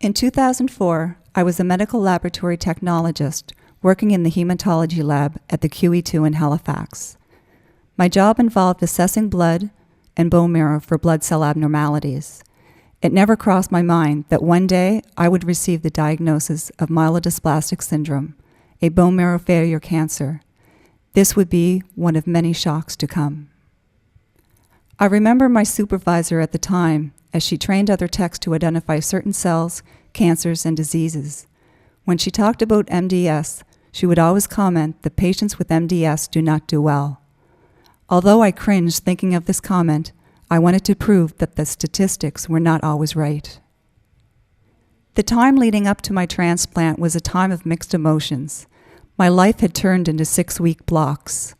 In 2004, I was a medical laboratory technologist working in the hematology lab at the QE2 in Halifax. My job involved assessing blood and bone marrow for blood cell abnormalities. It never crossed my mind that one day I would receive the diagnosis of myelodysplastic syndrome, a bone marrow failure cancer. This would be one of many shocks to come. I remember my supervisor at the time as she trained other techs to identify certain cells, cancers, and diseases. When she talked about MDS, she would always comment that patients with MDS do not do well. Although I cringed thinking of this comment, I wanted to prove that the statistics were not always right. The time leading up to my transplant was a time of mixed emotions. My life had turned into 6-week blocks.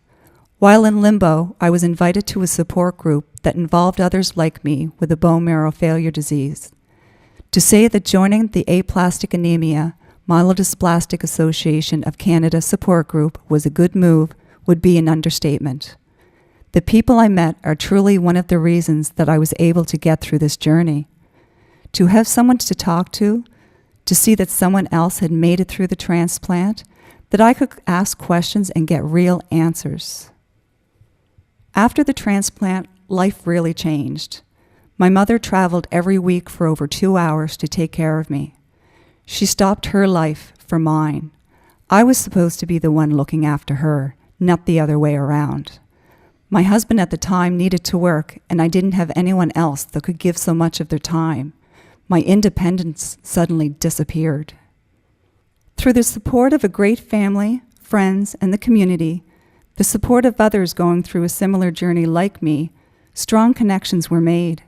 While in limbo, I was invited to a support group that involved others like me with a bone marrow failure disease. To say that joining the Aplastic Anemia Myelodysplastic Association of Canada support group was a good move would be an understatement. The people I met are truly one of the reasons that I was able to get through this journey. To have someone to talk to see that someone else had made it through the transplant, that I could ask questions and get real answers. After the transplant, life really changed. My mother traveled every week for over 2 hours to take care of me. She stopped her life for mine. I was supposed to be the one looking after her, not the other way around. My husband at the time needed to work, and I didn't have anyone else that could give so much of their time. My independence suddenly disappeared. Through the support of a great family, friends, and the community, the support of others going through a similar journey like me, strong connections were made.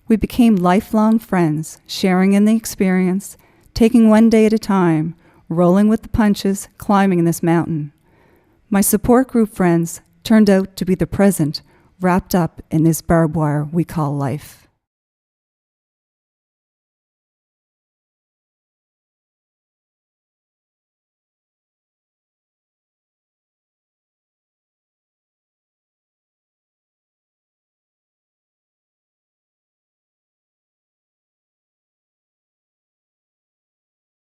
We became lifelong friends, sharing in the experience, taking one day at a time, rolling with the punches, climbing this mountain. My support group friends turned out to be the present, wrapped up in this barbed wire we call life.